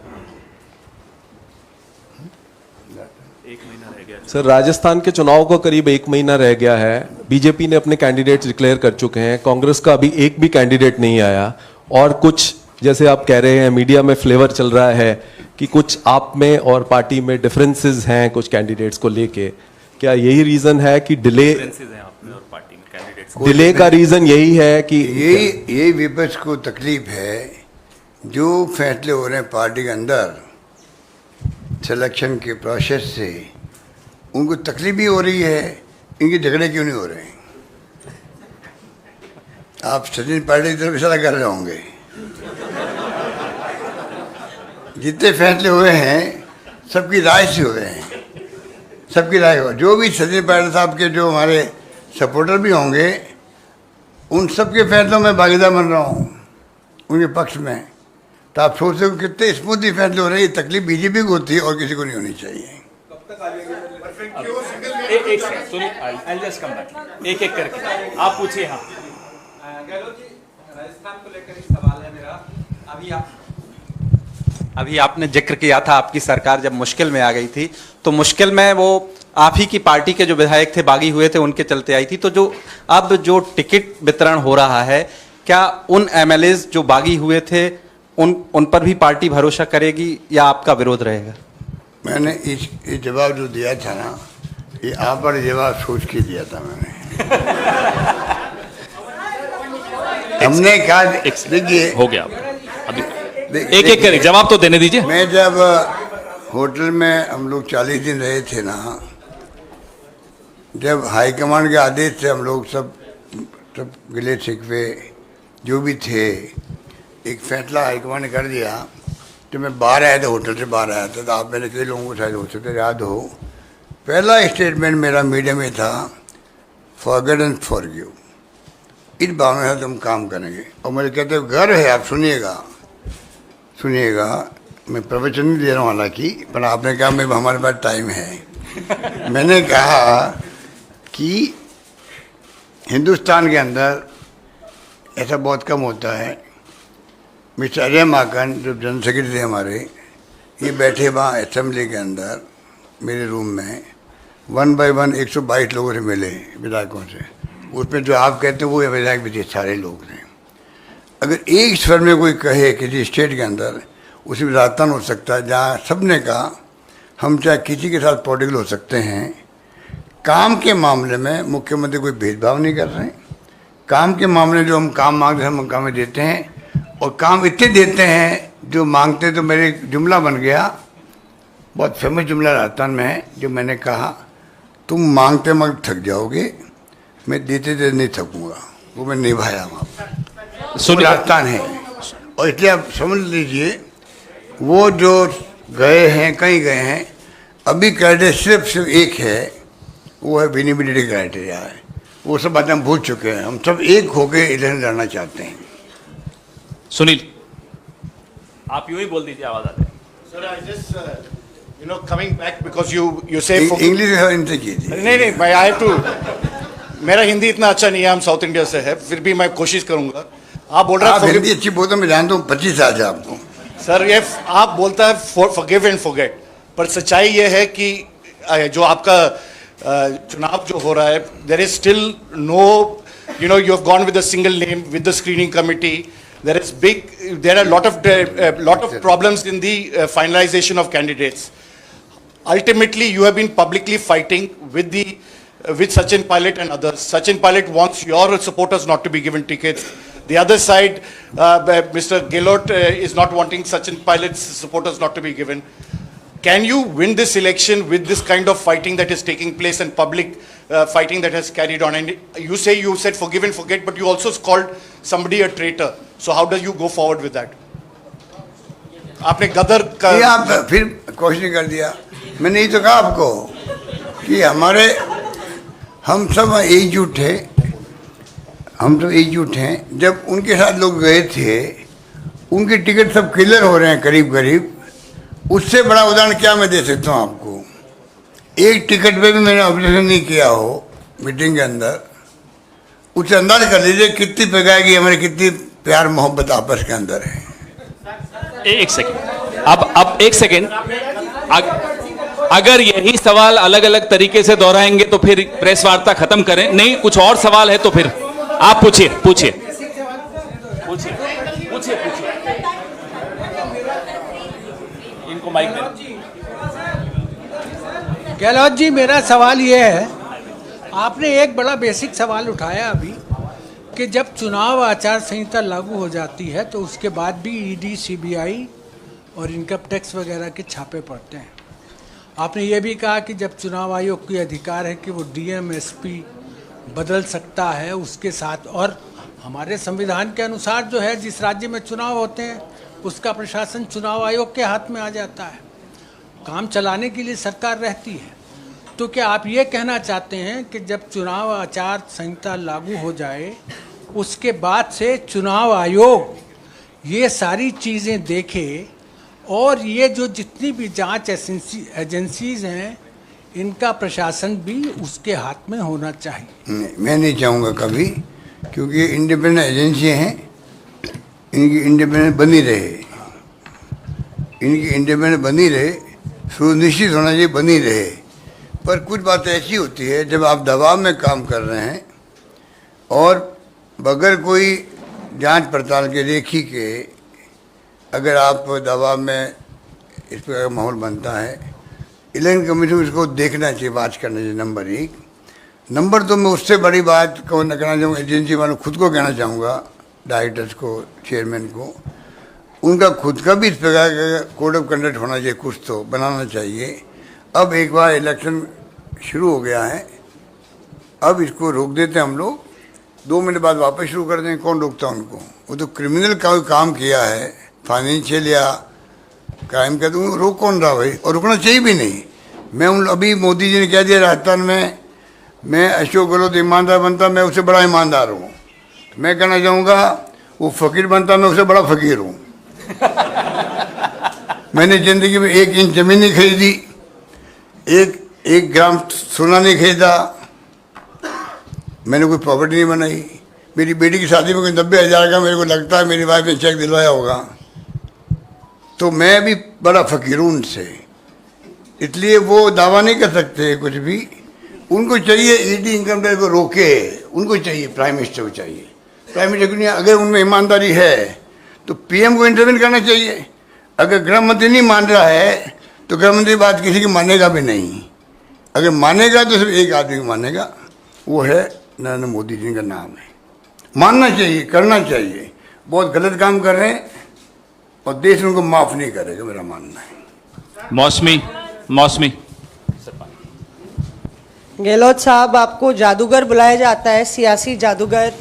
सर, राजस्थान के चुनाव को करीब 1 महीना रह गया है। बीजेपी ने अपने कैंडिडेट्स डिक्लेयर कर चुके हैं, कांग्रेस का अभी एक भी कैंडिडेट नहीं आया, और कुछ जैसे आप कह रहे हैं मीडिया में फ्लेवर चल रहा है कि कुछ आप में और पार्टी में डिफरेंसेस हैं कुछ कैंडिडेट्स को लेके। क्या यही रीजन है कि डिले का रीजन यही है कि यही विपक्ष को तकलीफ है, जो फैसले हो रहे हैं पार्टी के अंदर सिलेक्शन के प्रोसेस से, उनको तकलीफ भी हो रही है, इनके झगड़े क्यों नहीं हो रहे हैं? आप सचिन पायलट की तरफ इशारा कर रहे होंगे। जितने फैसले हुए हैं सबकी राय से हुए हैं, सबकी राय हो। जो भी सचिन पायलट साहब के जो हमारे सपोर्टर भी होंगे, उन सबके फैसलों में भागीदार बन रहा हूँ उनके पक्ष में। तो आप सोचते हो कितने स्मूथली फैसले हो रहे हैं। तकलीफ बीजेपी को होती है और किसी को नहीं होनी चाहिए। एक एक करके आप पूछिए। हाँ, गहलोत जी, राजस्थान को लेकर एक सवाल है मेरा। अभी आपने जिक्र किया था आपकी सरकार जब मुश्किल में आ गई थी, तो मुश्किल में वो आप ही की पार्टी के जो विधायक थे बागी हुए थे, उनके चलते आई थी। तो जो अब जो टिकट वितरण हो रहा है, क्या उन एमएलएज जो बागी हुए थे उन पर भी पार्टी भरोसा करेगी या आपका विरोध रहेगा? मैंने इस जवाब जो दिया था ना, ये आप पर जवाब सोच के दिया था मैंने। हमने कहा देखिए, हो गया अभी एक एक करके जवाब तो देने दीजिए। मैं जब होटल में हम लोग 40 दिन रहे थे ना, जब हाईकमांड के आदेश से हम लोग सब गिले शिकवे जो भी थे, एक फैसला हाईकमांड ने कर दिया। तो मैं बाहर आया था, होटल से बाहर आया था, तो आप मैंने कई लोगों को शायद हो सकते याद हो, पहला स्टेटमेंट मेरा मीडिया में था, फॉरगेट एंड फॉरगिव। इस भावना से हम काम करेंगे। और मुझे कहते हैं गर्व है, आप सुनिएगा, मैं प्रवचन नहीं दे रहा हूँ हालांकि, पर आपने कहा मैं हमारे पास टाइम है। मैंने कहा कि हिंदुस्तान के अंदर ऐसा बहुत कम होता है। मिस्टर अजय माकन जो जनरल सेक्रेटरी थे हमारे, ये बैठे वहाँ असेंबली के अंदर मेरे रूम में 1 बाय 1 122 लोगों से मिले, विधायकों से। उसमें जो आप कहते हैं वो विधायक भी थे, सारे लोग थे। अगर एक स्वर में कोई कहे किसी स्टेट के अंदर, उसमें राजस्थान हो सकता है जहाँ सब ने कहा हम चाहे किसी के साथ पॉलिटिकल हो सकते हैं। काम के मामले में मुख्यमंत्री कोई भेदभाव नहीं कर रहे हैं। काम के मामले में जो हम काम मांगते हैं हम काम में देते हैं, और काम इतने देते हैं जो मांगते। तो मेरे जुमला बन गया, बहुत फेमस जुमला राजस्थान में है, जो मैंने कहा तुम मांगते मांगते थक जाओगे, मैं देते देते नहीं थकूँगा। वो मैं निभाया वहाँ। राजस्थान है, और इसलिए आप समझ लीजिए वो जो गए हैं, कहीं गए हैं, अभी क्राइटेरिया सिर्फ एक है, वो है विनिबिलिटी क्राइटेरिया है। वो सब बातें हम भूल चुके हैं। हम सब एक होकर इलेक्शन लड़ना चाहते हैं। सुनील, आप यूं ही बोल दीजिए, आवाज आती है। Sir, I just coming back because you say English इनसे कीजिए। नहीं मैं I have to, मेरा हिंदी इतना अच्छा नहीं है, हम साउथ इंडिया से है, फिर भी मैं कोशिश करूंगा। आप बोल रहे हैं हिंदी अच्छी बोलते, मैं जानता हूँ 25 साल से आपको। सर, ये आप बोलता है forgive and forget, पर सच्चाई ये है कि जो आपका चुनाव जो हो रहा है, there is still no, you have gone with a single name with the screening committee. There are a lot of problems in the finalization of candidates. Ultimately, you have been publicly fighting with Sachin Pilot and others. Sachin Pilot wants your supporters not to be given tickets. The other side, Mr. Gehlots is not wanting Sachin Pilot's supporters not to be given. Can you win this election with this kind of fighting that is taking place and public fighting that has carried on? And you said forgive and forget, but you also called somebody a traitor. So how do you go forward with that? आपने गदर का आप फिर question कर दिया। मैंने यही तो कहा आपको कि हम सब एकजुट थे, हम सब एकजुट हैं। जब उनके साथ लोग गए थे, उनके टिकट सब क्लियर हो रहे हैं करीब करीब। उससे बड़ा उदाहरण क्या मैं दे सकता हूँ आपको? एक टिकट पे भी मैंने ऑब्जेक्शन नहीं किया हो मीटिंग के अंदर, उससे अंदाज कर लीजिए कितनी पकाएगी हमारी, कितनी प्यार मोहब्बत आपस के अंदर है। एक सेकंड, अब एक सेकंड, अगर यही सवाल अलग अलग तरीके से दोहराएंगे तो फिर प्रेस वार्ता खत्म करें। नहीं, कुछ और सवाल है तो फिर आप पूछिए पूछिए पूछिए पूछिए पूछिए। इनको माइक दें। गहलोत जी, मेरा सवाल ये है, आपने एक बड़ा बेसिक सवाल उठाया अभी कि जब चुनाव आचार संहिता लागू हो जाती है तो उसके बाद भी ईडी, सीबीआई और इनकम टैक्स वगैरह के छापे पड़ते हैं। आपने ये भी कहा कि जब चुनाव आयोग की अधिकार है कि वो डीएम, एसपी बदल सकता है उसके साथ, और हमारे संविधान के अनुसार जो है जिस राज्य में चुनाव होते हैं उसका प्रशासन चुनाव आयोग के हाथ में आ जाता है, काम चलाने के लिए सरकार रहती है। तो क्या आप ये कहना चाहते हैं कि जब चुनाव आचार संहिता लागू हो जाए उसके बाद से चुनाव आयोग ये सारी चीज़ें देखे और ये जो जितनी भी जांच एजेंसीज हैं इनका प्रशासन भी उसके हाथ में होना चाहिए? नहीं, मैं नहीं चाहूँगा कभी, क्योंकि ये इंडिपेंडेंट एजेंसी हैं, इनकी इंडिपेंडेंट बनी रहे, इनकी इंडिपेंडेंट बनी रहे, सुनिश्चित होना चाहिए बनी रहे। पर कुछ बातें ऐसी होती है जब आप दबाव में काम कर रहे हैं और बगैर कोई जांच पड़ताल के रेखी के अगर आप दबाव में इस प्रकार का माहौल बनता है, इलेक्शन कमीशन इसको देखना चाहिए, बात करना चाहिए। नंबर एक। नंबर दो, मैं उससे बड़ी बात को न कहना चाहूँगा, एजेंसी वालों खुद को कहना चाहूँगा, डायरेक्टर्स को, चेयरमैन को, उनका खुद का भी इस प्रकार का कोड ऑफ कंडक्ट होना चाहिए, कुछ तो बनाना चाहिए। अब एक बार इलेक्शन शुरू हो गया है, अब इसको रोक देते हैं हम लोग, 2 महीने बाद वापस शुरू कर दें, कौन रोकता उनको? वो तो क्रिमिनल का काम किया है, फाइनेंशियल या क्राइम का, तो रोक कौन रहा भाई? और रुकना चाहिए भी नहीं। मैं उन अभी मोदी जी ने कह दिया राजस्थान में मैं अशोक गहलोत ईमानदार बनता, मैं उससे बड़ा ईमानदार हूँ। तो मैं कहना चाहूँगा वो फ़कीर बनता, मैं उससे बड़ा फ़कीर हूँ। मैंने ज़िंदगी में 1 इंच ज़मीन नहीं खरीदी, एक ग्राम सोना नहीं खरीदा, मैंने कोई प्रॉपर्टी नहीं बनाई। मेरी बेटी की शादी में कोई 90,000 का मेरे को लगता है मेरी वाइफ ने चेक दिलवाया होगा, तो मैं भी बड़ा फ़कीर हूँ उनसे। इसलिए वो दावा नहीं कर सकते कुछ भी। उनको चाहिए ईडी, इनकम टैक्स को रोके, उनको चाहिए, प्राइम मिनिस्टर को चाहिए। प्राइम मिनिस्टर को नहीं, अगर उनमें ईमानदारी है तो पीएम को इंटरवीन करना चाहिए। अगर गृह मंत्री नहीं मान रहा है तो गृह मंत्री बात किसी की मानेगा भी नहीं। अगर मानेगा तो सिर्फ एक आदमी को मानेगा, वो है नरेंद्र मोदी जी का नाम है। मानना चाहिए, करना चाहिए। बहुत गलत काम कर रहे हैं और देश उनको माफ़ नहीं करेगा, मेरा मानना है। मौसमी गहलोत साहब, आपको जादूगर बुलाया जाता है, सियासी जादूगर।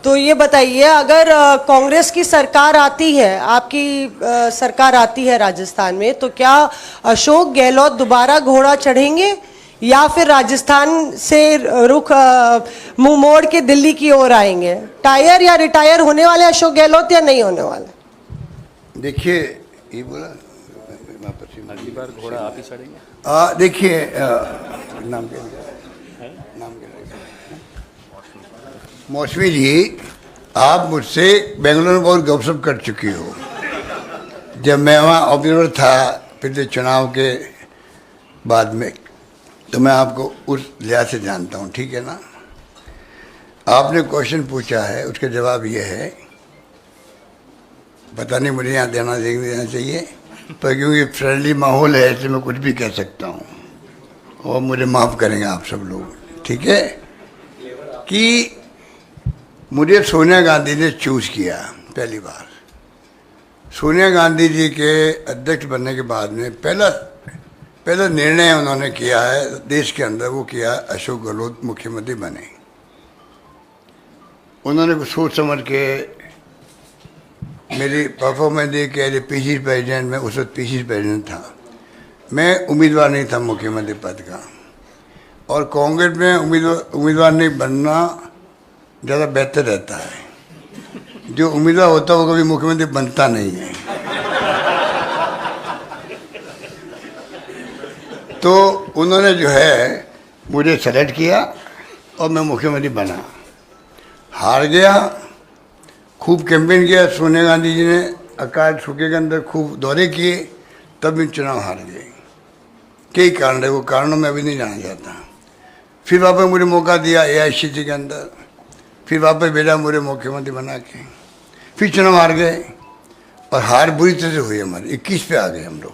तो ये बताइए, अगर कांग्रेस की सरकार आती है, आपकी सरकार आती है राजस्थान में, तो क्या अशोक गहलोत दोबारा घोड़ा चढ़ेंगे या फिर राजस्थान से रुख मुंह मोड़ के दिल्ली की ओर आएंगे? टायर या रिटायर होने वाले अशोक गहलोत या नहीं होने वाले? देखिए, ये बोला अगली बार घोड़ा आप ही चढ़ेंगे। देखिए, नाम क्या मौसमी जी, आप मुझसे बेंगलुरु में बहुत गपशप कर चुकी हो। जब मैं वहाँ ऑब्जर्वर था पिछले चुनाव के बाद में, तो मैं आपको उस लिहाज से जानता हूँ, ठीक है ना? आपने क्वेश्चन पूछा है, उसका जवाब ये है, पता नहीं मुझे यहाँ देना चाहिए, पर क्योंकि फ्रेंडली माहौल है इसलिए मैं कुछ भी कह सकता हूँ और मुझे माफ़ करेंगे आप सब लोग, ठीक है? कि मुझे सोनिया गांधी ने चूज़ किया पहली बार। सोनिया गांधी जी के अध्यक्ष बनने के बाद में पहला निर्णय उन्होंने किया है देश के अंदर, वो किया अशोक गहलोत मुख्यमंत्री बने। उन्होंने कुछ सोच समझ के मेरी परफॉर्मेंस देख के पीसी प्रेसिडेंट, में उस वक्त पीसी प्रेसिडेंट था, मैं उम्मीदवार नहीं था मुख्यमंत्री पद का, और कांग्रेस में उम्मीदवार नहीं बनना ज़्यादा बेहतर रहता है। जो उम्मीदवार होता है वो कभी मुख्यमंत्री बनता नहीं है। तो उन्होंने जो है मुझे सेलेक्ट किया और मैं मुख्यमंत्री बना। हार गया, खूब कैंपेन किया, सोनिया गांधी जी ने अकाल सूखे के अंदर खूब दौरे किए, तब भी चुनाव हार गए। कई कारण है, वो कारणों में अभी नहीं जाना चाहता। फिर वापस मुझे मौका दिया AICC के अंदर, फिर वापस भेजा मुझे मुख्यमंत्री बना के, फिर चुनाव हार गए। और हार बुरी तरह से हुई हमारी। 21 पे आ गए हम लोग।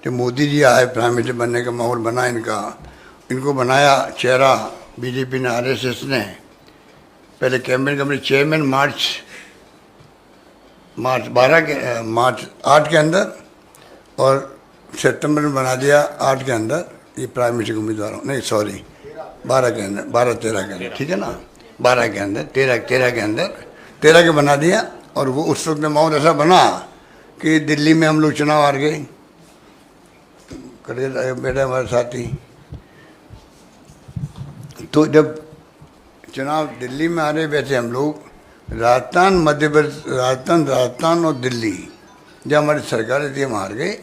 जब मोदी जी आए, प्राइम मिनिस्टर बनने का माहौल बना इनको बनाया चेहरा BJP ने, RSS ने। पहले कैबिनेट कमेटी चेयरमैन मार्च 8 के अंदर, और सितंबर में बना दिया 8 के अंदर ये प्राइम मिनिस्टर के उम्मीदवारों, नहीं सॉरी 12 के अंदर, 12-13 के अंदर, ठीक है ना, 12 के अंदर, 13 के अंदर, 13 के बना दिया। और वो उस वक्त में माहौल ऐसा बना कि दिल्ली में हम लोग चुनाव हार गए, बेटा हमारे साथी। तो जब चुनाव दिल्ली में आ रहे, वैसे हम लोग राजस्थान, मध्य प्रदेश, राजस्थान और दिल्ली जब हमारी सरकारें थी हम हार गए।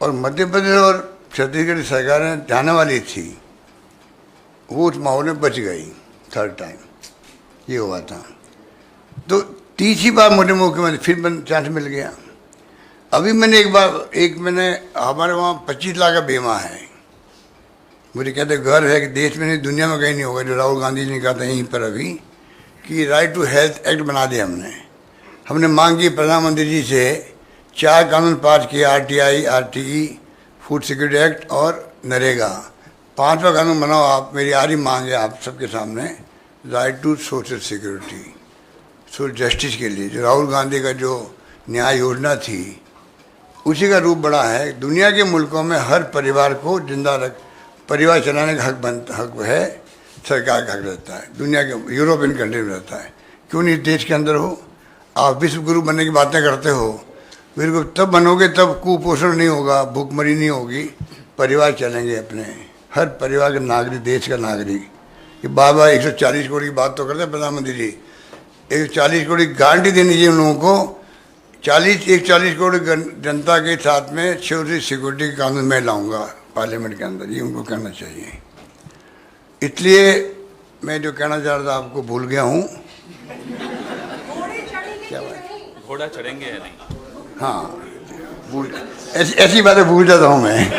और मध्य प्रदेश और छत्तीसगढ़ की सरकारें जाने वाली थी, वो उस माहौल में बच गई। थर्ड टाइम ये हुआ था। तो तीसरी बार मुझे मुख्यमंत्री फिर चांस मिल गया। अभी मैंने मैंने हमारे वहाँ 25 लाख का बीमा है। मुझे कहते गर्व है कि देश में नहीं, दुनिया में कहीं नहीं होगा, जो राहुल गांधी जी ने कहा था यहीं पर अभी, कि राइट टू हेल्थ एक्ट बना दिया हमने मांग की प्रधानमंत्री जी से। 4 कानून पास किए, RTI, RTE, food security act और नरेगा। 5वां कानून बनाओ आप, मेरी आरी मांग है आप सबके सामने, right to social security, social justice के लिए। जो राहुल गांधी का जो न्याय योजना थी, उसी का रूप बड़ा है। दुनिया के मुल्कों में हर परिवार को जिंदा परिवार चलाने का हक है, सरकार का हक रहता है। दुनिया के यूरोपियन कंट्री में रहता है, क्यों नहीं देश के अंदर हो। आप विश्व गुरु बनने की बातें करते हो, बिल्कुल तब बनोगे तब कुपोषण नहीं होगा, भूखमरी नहीं होगी, परिवार चलेंगे अपने। हर परिवार के नागरिक, देश का नागरिक। कि बाबा 140 करोड़ की बात तो करते हैं प्रधानमंत्री जी, 140 करोड़ की गारंटी देनी चाहिए उन लोगों को। 140 करोड़ जनता के साथ में सोशल सिक्योरिटी का कानून मैं लाऊंगा पार्लियामेंट के अंदर, ये उनको कहना चाहिए। इसलिए मैं जो कहना चाह रहा था आपको भूल गया हूँ। क्या बात? घोड़ा चढ़ेंगे या नहीं? हाँ, ऐसी बातें भूल जाता हूँ मैं।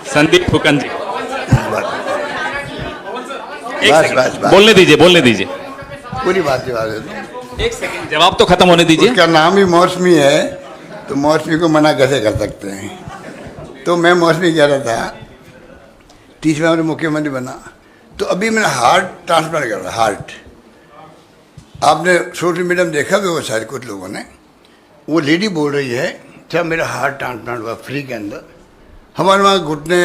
संदीप फुकन जी, बस बोलने दीजिए पूरी बात की बात है। एक सेकंड, जवाब तो खत्म होने दीजिए। उसका नाम ही मौसमी है, तो मौसमी को मना कैसे कर सकते हैं। तो मैं मौसमी कह रहा था, 30 बार मुख्यमंत्री बना, तो अभी मैंने हार्ट ट्रांसप्लांट कर रहा। हार्ट आपने सोशल मीडिया में देखा भी होगा शायद कुछ लोगों ने, वो लेडी बोल रही है क्या मेरा हार्ट ट्रांसप्लांट हुआ फ्री के अंदर। हमारे वहाँ घुटने,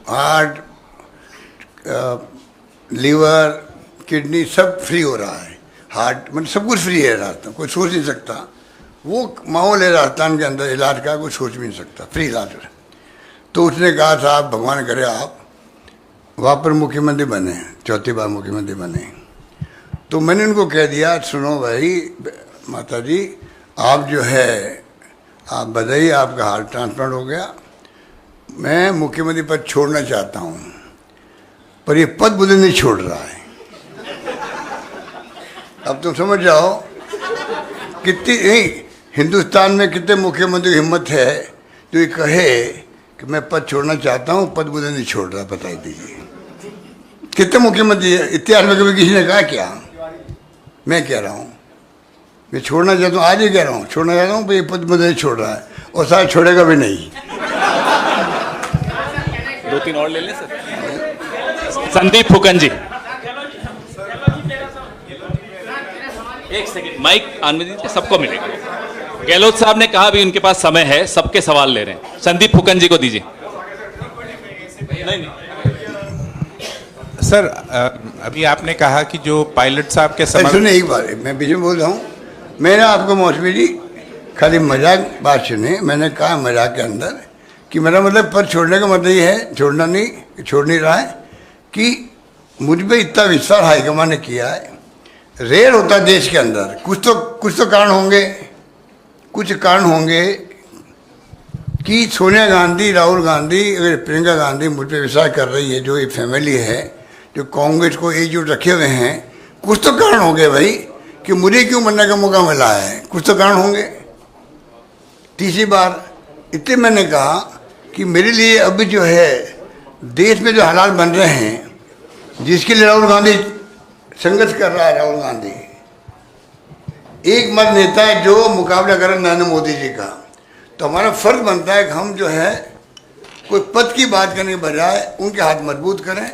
हार्ट, लीवर, किडनी सब फ्री हो रहा है। हार्ट मतलब सब कुछ फ्री है राजस्थान, कोई सोच नहीं सकता। वो माहौल है राजस्थान के अंदर इलाज का, कोई सोच भी नहीं सकता, फ्री इलाज है। तो उसने कहा साहब भगवान करे आप वापस मुख्यमंत्री बने, 4थी बार मुख्यमंत्री बने। तो मैंने उनको कह दिया सुनो भाई माता जी, आप जो है आप बताइए, आपका हार्ट ट्रांसप्लांट हो गया, मैं मुख्यमंत्री पद छोड़ना चाहता हूँ, पर ये पद मुझे नहीं छोड़ रहा है। अब तुम समझ जाओ कितनी हिंदुस्तान में कितने मुख्यमंत्री की हिम्मत है जो ये कहे कि मैं पद छोड़ना चाहता हूँ, पद मुझे नहीं छोड़ रहा। बता दीजिए कितने मुख्यमंत्री है इतिहास में, कभी किसी ने कहा क्या? मैं कह रहा हूँ मैं छोड़ना चाहता हूँ, आज ही कह रहा हूँ छोड़ना चाहता हूँ, ये पद मुझे नहीं छोड़ रहा है और शायद छोड़ेगा भी नहीं। 2-3 और ले लें सर। संदीप फुकन जी, एक सेकंड, माइक ऑन में दीजिए, सबको मिलेगा। गहलोत साहब ने कहा भी उनके पास समय है, सबके सवाल ले रहे हैं। संदीप फुकन जी को दीजिए। नहीं सर, अभी आपने कहा कि जो पायलट साहब के सुनिए एक बार, मैं बीच में बोल रहा हूँ। मैंने आपको मौसमी जी खाली मजाक बात सुने, मैंने कहा मजाक के अंदर कि मेरा मतलब पद छोड़ने का मतलब ये है, छोड़ना नहीं, छोड़ नहीं रहा है, कि मुझ पर इतना विश्वास हाईकमान ने किया है। रेयर होता है देश के अंदर, कुछ तो कारण होंगे, कुछ कारण होंगे कि सोनिया गांधी, राहुल गांधी, अगर प्रियंका गांधी मुझ पर विश्वास कर रही है, जो ये फैमिली है जो कांग्रेस को एकजुट रखे हुए हैं, कुछ तो कारण होंगे भाई कि मुझे क्यों बनने का मौका मिला है, कुछ तो कारण होंगे। तीसरी बार इतने मैंने कहा कि मेरे लिए अभी जो है देश में जो हालात बन रहे हैं, जिसके लिए राहुल गांधी संघर्ष कर रहा है, राहुल गांधी एक मत नेता है जो मुकाबला कर रहे हैं नरेंद्र मोदी जी का, तो हमारा फर्ज बनता है कि हम जो है कोई पद की बात करने के बजाय उनके हाथ मजबूत करें,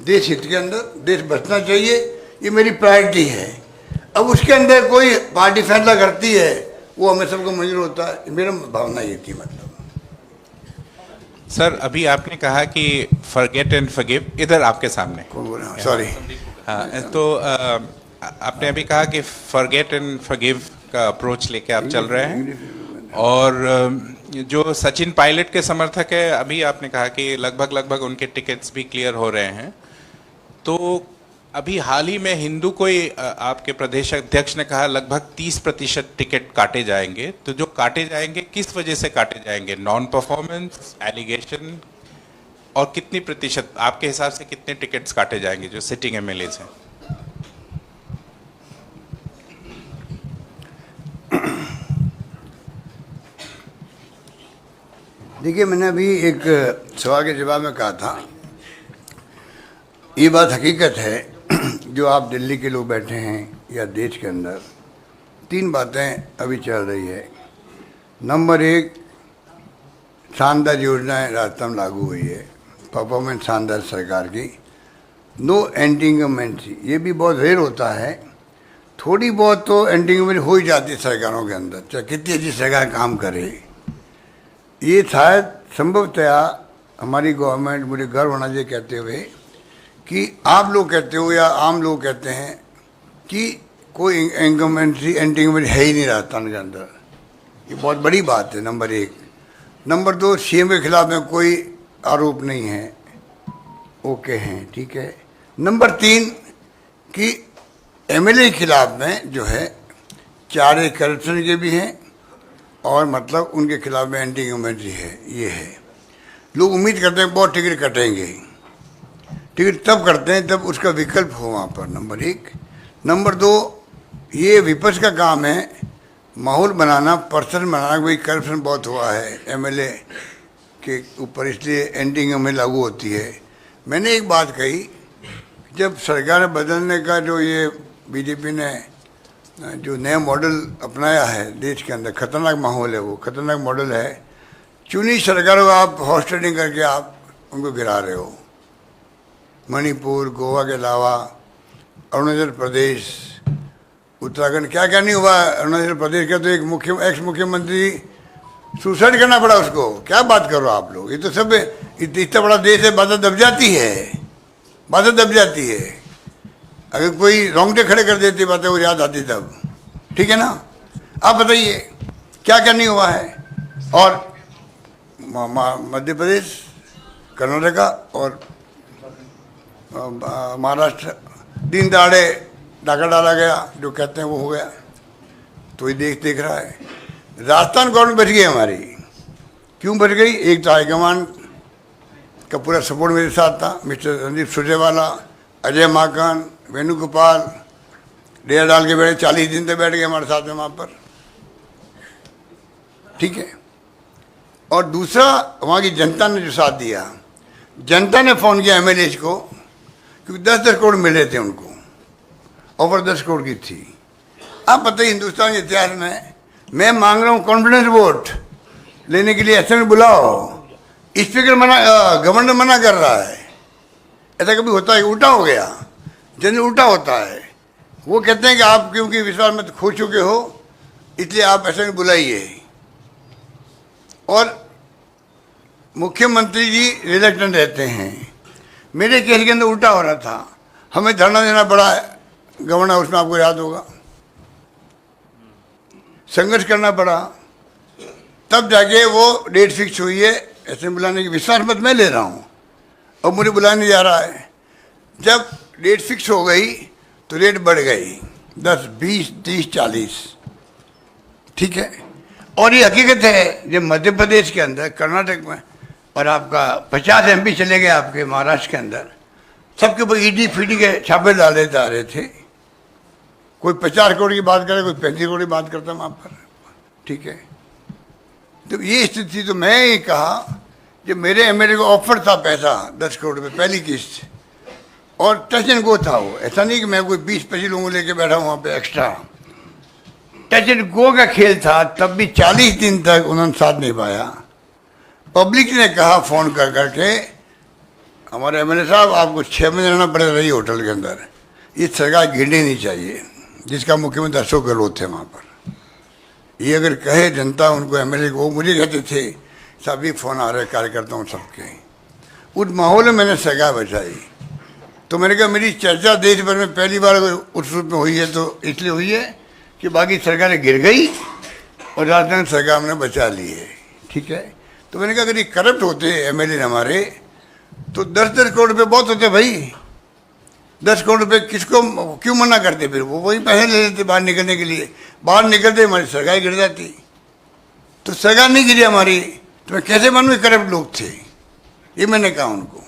देश हित के अंदर, देश बचना चाहिए, ये मेरी प्रायोरिटी है। अब उसके अंदर कोई पार्टी फैसला करती है वो हमें सबको मंजूर होता है, मेरा भावना ये थी। मतलब सर अभी आपने कहा कि फॉरगेट एंड फॉरगिव, इधर आपके सामने कौन बोल रहा है, सॉरी। हाँ, तो आपने अभी कहा कि फॉरगेट एंड फॉरगिव का अप्रोच लेके आप चल रहे हैं, और जो सचिन पायलट के समर्थक है, अभी आपने कहा कि लगभग उनके टिकट्स भी क्लियर हो रहे हैं। तो अभी हाल ही में हिंदू कोई आपके प्रदेश अध्यक्ष ने कहा लगभग 30% टिकट काटे जाएंगे। तो जो काटे जाएंगे किस वजह से काटे जाएंगे, नॉन परफॉर्मेंस, एलिगेशन, और कितनी प्रतिशत आपके हिसाब से कितने टिकट्स काटे जाएंगे जो सिटिंग एमएलए हैं? देखिए, मैंने अभी एक सवाल के जवाब में कहा था, ये बात हकीकत है जो आप दिल्ली के लोग बैठे हैं या देश के अंदर, 3 बातें अभी चल रही है। नंबर 1, शानदार योजनाएं राजस्थान में लागू हुई है, परफॉर्मेंस शानदार सरकार की, नो एंटी इनकम्बेंसी, ये भी बहुत रेयर होता है, थोड़ी बहुत तो एंटी इनकम्बेंसी हो ही जाती है सरकारों के अंदर, चाहे कितनी अच्छी सरकार काम करे। ये शायद संभवतया हमारी गवर्नमेंट, मुझे गर्व होना चाहिए कहते हुए कि आप लोग कहते हो या आम लोग कहते हैं कि कोई इनकम्बेंसी, एंटी इनकम्बेंसी है ही नहीं राजस्थान के अंदर, ये बहुत बड़ी बात है, नंबर 1। नंबर 2, सीएम के खिलाफ में कोई आरोप नहीं है, ओके हैं, ठीक है। नंबर 3 कि एमएलए के खिलाफ में जो है चार्ज करप्शन के भी हैं, और मतलब उनके खिलाफ में एंटी इनकम्बेंसी है, ये है। लोग उम्मीद करते हैं बहुत टिकट कटेंगे, टिकट तब करते हैं तब उसका विकल्प हो वहाँ पर, नंबर 1। नंबर 2, ये विपक्ष का काम है माहौल बनाना, पर्सन बनाना, कोई करप्शन बहुत हुआ है एमएलए के ऊपर, इसलिए एंटी इनकम्बेंसी लागू होती है। मैंने एक बात कही, जब सरकार बदलने का जो ये बीजेपी ने जो नया मॉडल अपनाया है देश के अंदर, खतरनाक माहौल है, वो खतरनाक मॉडल है। चुनी सरकारों को आप हॉर्स ट्रेडिंग करके आप उनको गिरा रहे हो। मणिपुर, गोवा के अलावा अरुणाचल प्रदेश, उत्तराखंड, क्या क्या नहीं हुआ। अरुणाचल प्रदेश का तो एक एक्स मुख्यमंत्री सुसाइड करना पड़ा उसको, क्या बात करो आप लोग। ये तो सब इतना बड़ा देश है, बातें दब जाती है, बातें दब जाती है। अगर कोई रोंगटे खड़े कर देती बातें, वो याद आती तब, ठीक है ना। आप बताइए क्या क्या नहीं हुआ है। और मध्य प्रदेश, कर्नाटका और महाराष्ट्र, दिन दहाड़े डाका डाला गया, जो कहते हैं वो हो गया, तो ये देख रहा है। राजस्थान गवर्नमेंट बच गई हमारी, क्यों बच गई? एक तो हाईकमान का पूरा सपोर्ट मेरे साथ था, मिस्टर रणदीप सुरजेवाला, अजय माकन, वेणुगोपाल, डेरा डाल के बैठे, 40 दिन तक बैठ गए हमारे साथ में वहाँ पर, ठीक है। और दूसरा, वहाँ की जनता ने जो साथ दिया, जनता ने फ़ोन किया एमएलए को, क्योंकि 10-10 करोड़ मिले थे उनको, ऑफर 10 करोड़ की थी। आप बताइए हिंदुस्तान के इतिहास में मैं मांग रहा हूँ कॉन्फिडेंस वोट लेने के लिए, असेंबली बुलाओ, स्पीकर मना, गवर्नर मना कर रहा है। ऐसा कभी होता है? उल्टा हो गया, जनरल उल्टा होता है। वो कहते हैं कि आप क्योंकि विश्वास मत खो चुके हो इसलिए आप असेंबली बुलाइए, और मुख्यमंत्री जी रिलेक्टेंट रहते हैं। मेरे केस के अंदर उल्टा हो रहा था, हमें धरना देना पड़ा, गवर्नर उसमें आपको याद होगा, संघर्ष करना पड़ा, तब जाके वो डेट फिक्स हुई है असेंबली बुलाने की। विश्वास मत मैं ले रहा हूँ, और मुझे बुलाया नहीं जा रहा है। जब डेट फिक्स हो गई तो रेट बढ़ गई, 10, 20, 30, 40, ठीक है। और ये हकीकत है, जब मध्य प्रदेश के अंदर, कर्नाटक में, और आपका 50 एमपी चले गए आपके महाराष्ट्र के अंदर, सबके ऊपर ईडी फीडी के छापे डाले जा रहे थे। कोई 50 करोड़ की बात करे, कोई 35 करोड़ की बात करता वहाँ पर, ठीक है। तो ये स्थिति, तो मैं ही कहा जब मेरे एमएलए को ऑफर था पैसा 10 करोड़ रुपये पहली किस्त, और टच एंड गो था वो, ऐसा नहीं कि मैं कोई 20-25 लोगों लेके बैठा हूँ वहाँ पे एक्स्ट्रा, टच एंड गो का खेल था। तब भी 40 दिन तक उन्होंने साथ नहीं पाया। पब्लिक ने कहा फ़ोन कर करके, हमारे एमएलए साहब आपको 6 महीने रहना पड़ेगा रही होटल के अंदर, ये सरकार गिरनी नहीं चाहिए, जिसका मुख्यमंत्री अशोक गहलोत थे वहाँ पर। ये अगर कहे जनता उनको, एमएलए को, मुझे कहते थे सभी फ़ोन आ रहे कार्यकर्ताओं सबके, उस माहौल में मैंने सरकार बचाई। तो मैंने कहा मेरी चर्चा देश भर में पहली बार उस रूप में हुई है, तो इसलिए हुई है कि बाकी सरकारें गिर गई और राजस्थान सरकार ने बचा ली है, ठीक है। तो मैंने कहा अगर ये करप्ट होते एमएलए हमारे तो 10-10 करोड़ रुपये बहुत होते भाई। 10 करोड़ रुपये किसको क्यों मना करते, फिर वो वही पैसे ले लेते बाहर निकलने के लिए, बाहर निकलते हमारी सरकार गिर जाती। तो सरकार नहीं गिरी हमारी, तो मैं कैसे मानूँ करप्ट लोग थे, ये मैंने कहा उनको।